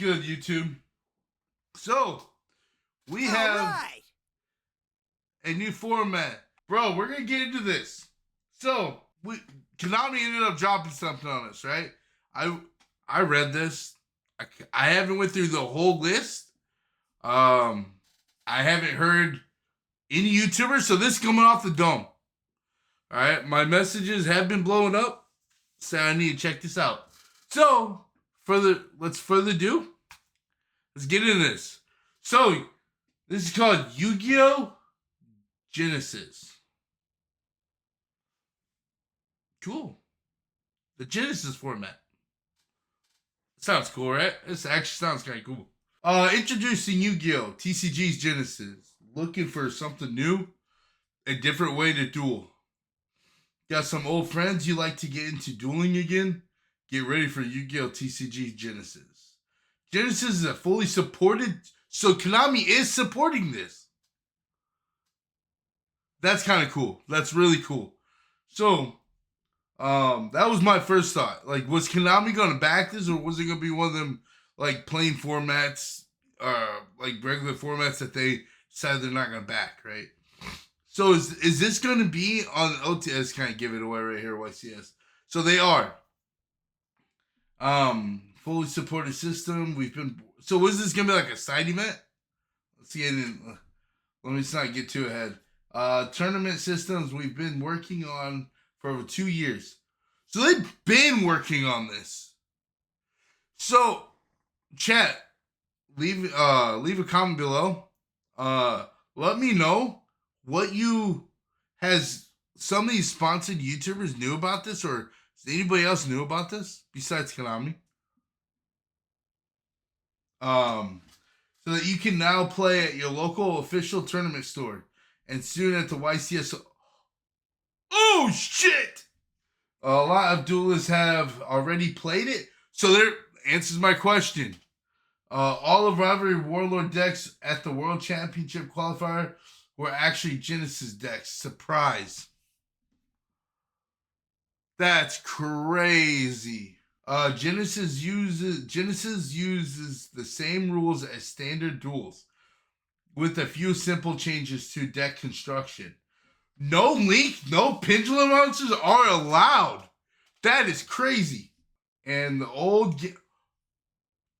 good, YouTube? So, we have a new format. Bro, we're going to get into this. So, Konami ended up dropping something on us, right? I read this. I haven't went through the whole list. I haven't heard any YouTubers, so this is coming off the dome. All right, my messages have been blowing up, so I need to check this out. So, let's further ado. Let's get into this. So, this is called Yugioh Genesys. Cool. The Genesys format. Sounds cool, right? This actually sounds kind of cool. Introducing Yu-Gi-Oh! TCG's Genesis. Looking for something new? A different way to duel. Got some old friends you like to get into dueling again? Get ready for Yu-Gi-Oh! TCG's Genesis. Genesis is a fully supported... So Konami is supporting this. That's kind of cool. That's really cool. So... that was my first thought. Like, was Konami going to back this, or was it going to be one of them, like, plain formats, like, regular formats that they decided they're not going to back, right? So, is this going to be on OTS? Kind of give it away right here, YCS. So, they are. Fully supported system. So, was this going to be like a side event? Let's see. Let me just not get too ahead. Tournament systems we've been working on for over 2 years. So they've been working on this. So, chat, leave a comment below. Let me know what some of these sponsored YouTubers knew about this, or does anybody else knew about this besides Konami? So that you can now play at your local official tournament store and soon at the YCS. Oh, shit! A lot of duelists have already played it. So there answers my question. All of Rivalry Warlord decks at the World Championship qualifier were actually Genesis decks. Surprise. That's crazy. Genesis uses the same rules as standard duels, with a few simple changes to deck construction. No link, no pendulum monsters are allowed. That is crazy. And the old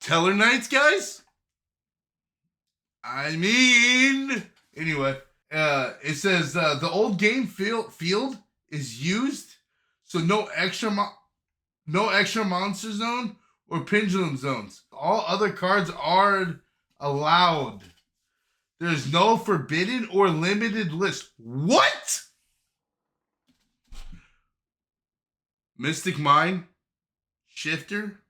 Teller Knights, guys? I mean, anyway, it says the old game field is used, so no extra monster zone or pendulum zones. All other cards are allowed. There's no forbidden or limited list. What? Mystic Mine? Shifter?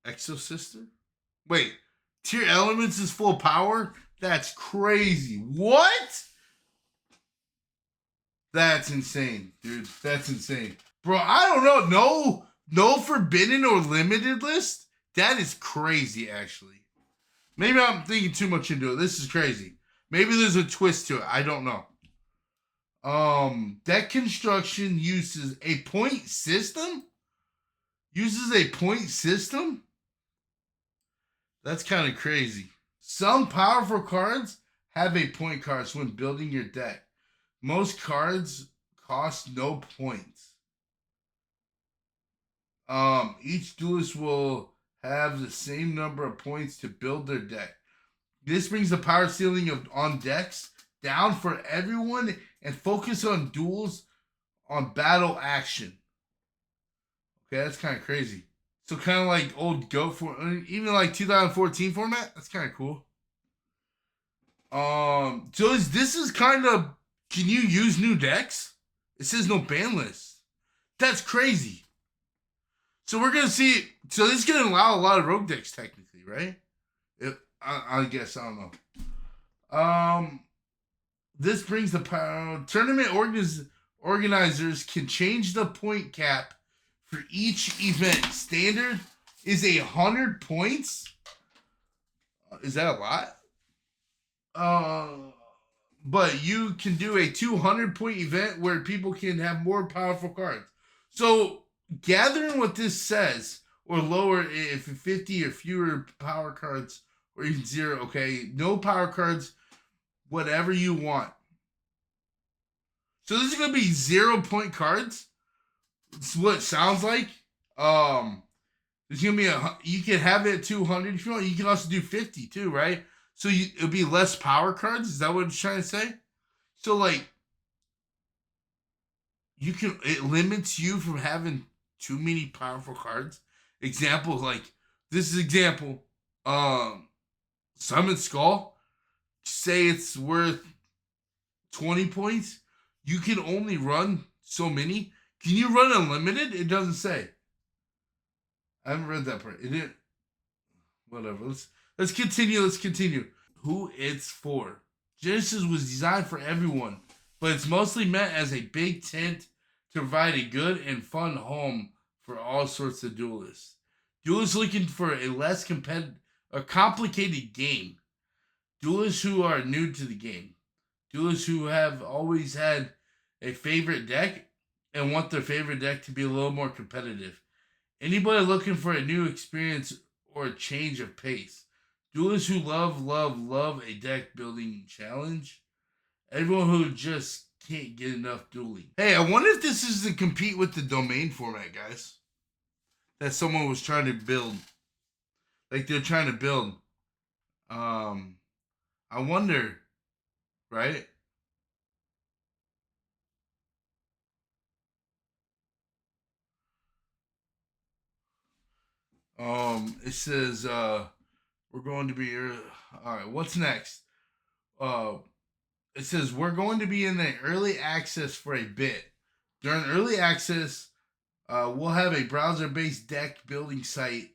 Exosister? Wait, Tier Elements is full power? That's crazy. What? That's insane, dude. That's insane. Bro, I don't know. No forbidden or limited list? That is crazy, actually. Maybe I'm thinking too much into it. This is crazy. Maybe there's a twist to it. I don't know. Deck construction uses a point system? That's kind of crazy. Some powerful cards have a point cost when building your deck. Most cards cost no points. Each duelist will have the same number of points to build their deck. This brings the power ceiling on decks down for everyone and focus on duels on battle action. Okay, that's kind of crazy. So kind of like old GOAT even like 2014 format. That's kind of cool. So this is kind of, can you use new decks? It says no ban list. That's crazy. So we're going to see, so this is going to allow a lot of rogue decks technically, right? I guess, I don't know. This brings the power. Tournament organizers can change the point cap for each event. Standard is 100 points. Is that a lot? But you can do a 200-point event where people can have more powerful cards. So, gathering what this says, or lower if 50 or fewer power cards, or even 0. Okay, no power cards, whatever you want. So this is gonna be 0-point cards. It's what it sounds like. There's gonna be you can have it at 200 if you want. You can also do 50 too, right? So it'll be less power cards. Is that what it's trying to say? So like, it limits you from having too many powerful cards. Example, like this is example. Summon Skull. Say it's worth 20 points. You can only run so many. Can you run unlimited? It doesn't say. I haven't read that part. It didn't. Whatever. Let's continue. Let's continue. Who it's for. Genesys was designed for everyone, but it's mostly meant as a big tent to provide a good and fun home for all sorts of duelists. Duelists looking for a less complicated game. Duelists who are new to the game. Duelists who have always had a favorite deck and want their favorite deck to be a little more competitive. Anybody looking for a new experience or a change of pace. Duelists who love a deck building challenge. Everyone who just can't get enough dueling. Hey, I wonder if this is to compete with the domain format, guys. That someone was trying to build. Like they're trying to build. I wonder, right? It says we're going to be all right. What's next? It says we're going to be in the early access for a bit. During early access, we'll have a browser-based deck building site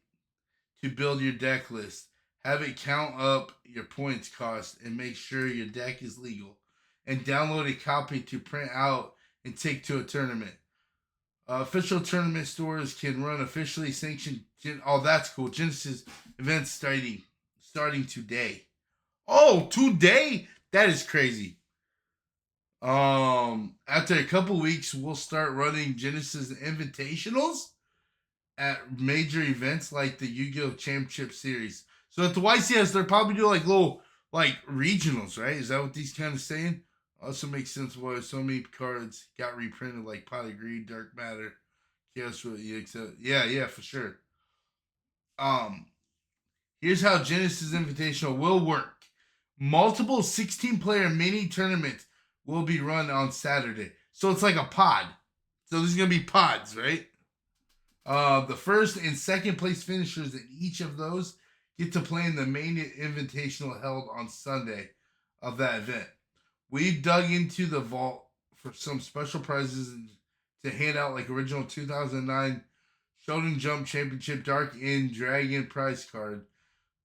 to build your deck list. Have it count up your points cost and make sure your deck is legal. And download a copy to print out and take to a tournament. Official tournament stores can run officially sanctioned. Oh, that's cool. Genesys events starting today. Oh, today? That is crazy. After a couple weeks, we'll start running Genesys Invitationals at major events like the Yu-Gi-Oh! Championship Series. So at the YCS, they're probably doing like little like regionals, right? Is that what these kind of saying? Also makes sense why so many cards got reprinted, like Pot of Greed, Dark Matter, Chaos EXL. Yeah, for sure. Here's how Genesys Invitational will work. Multiple 16-player mini tournaments will be run on Saturday. So it's like a pod. So there's going to be pods, right? The first and second place finishers in each of those get to play in the main invitational held on Sunday of that event. We've dug into the vault for some special prizes to hand out, like original 2009 Shonen Jump Championship Dark End Dragon prize card,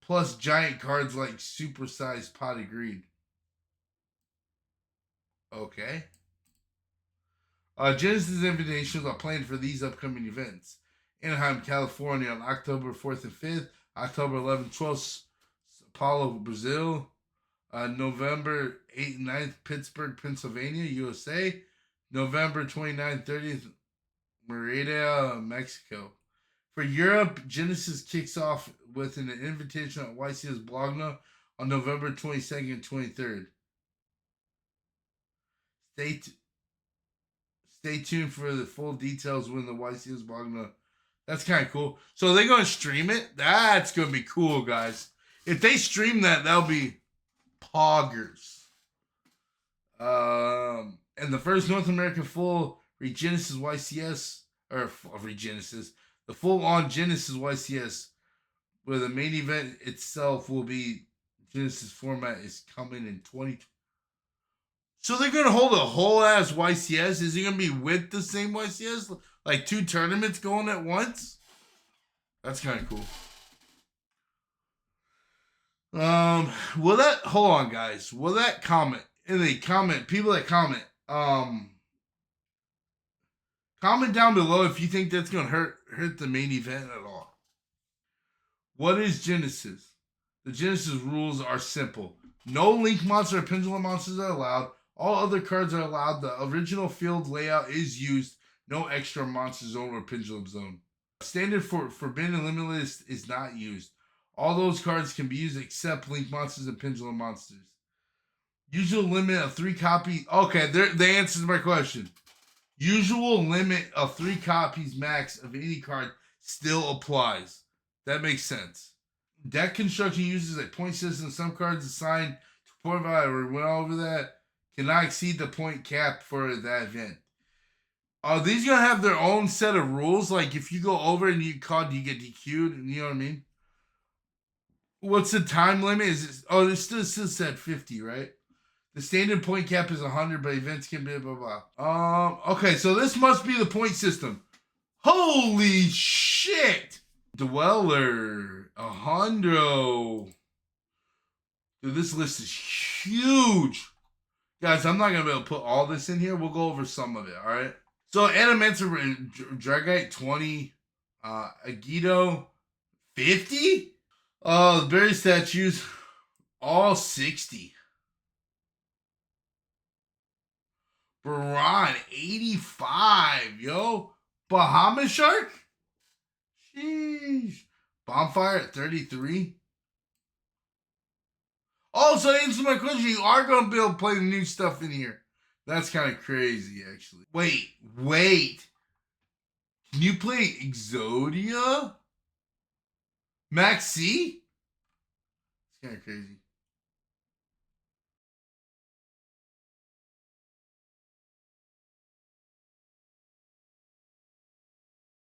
plus giant cards like supersized Pot of Greed. Okay. Genesys Invitations are planned for these upcoming events. Anaheim, California on October 4th and 5th, October 11th, 12th, Sao Paulo, Brazil, November 8th and 9th, Pittsburgh, Pennsylvania, USA, November 29th, 30th, Merida, Mexico. For Europe, Genesys kicks off with an invitation at YCS Blogna on November 22nd and 23rd. Stay tuned for the full details when the YCS Blogna. That's kind of cool. So they're going to stream it? That's going to be cool, guys. If they stream that, that'll be poggers. And the first North American full Regenesis YCS, or Regenesis, the full-on Genesys YCS, where the main event itself will be Genesys Format, is coming in 2020. So they're going to hold a whole ass YCS? Is it going to be with the same YCS? Like 2 tournaments going at once? That's kind of cool. Will that, hold on guys, will that comment, in the comment, people that comment, comment down below if you think that's going to hurt the main event at all. What is Genesys? The Genesys rules are simple. No link monster or pendulum monsters are allowed. All other cards are allowed. The original field layout is used. No extra monster zone or pendulum zone. Standard for Forbidden and Limitless is not used. All those cards can be used except Link Monsters and Pendulum Monsters. Usual limit of 3 copies. Okay, they answers my question. Usual limit of 3 copies max of any card still applies. That makes sense. Deck construction uses a point system. Some cards assigned to point value. We went over that. Cannot exceed the point cap for that event. Are these gonna have their own set of rules? Like if you go over and you caught, you get DQ'd. You know what I mean? What's the time limit? Is it? Oh, it still said 50, right? The standard point cap is 100, but events can be blah blah. Okay, so this must be the point system. Holy shit! Dweller, 100. Dude, this list is huge. Guys, I'm not going to be able to put all this in here. We'll go over some of it, all right? So, Animentor, Dragite, 20. Yugioh, 50? The berry statues, all 60. Baron, 85, yo. Bahamas Shark? Sheesh. Bonfire at 33. Oh, so to answer my question, you are going to be able to play the new stuff in here. That's kind of crazy, actually. Wait. Can you play Exodia? Max C? It's kind of crazy.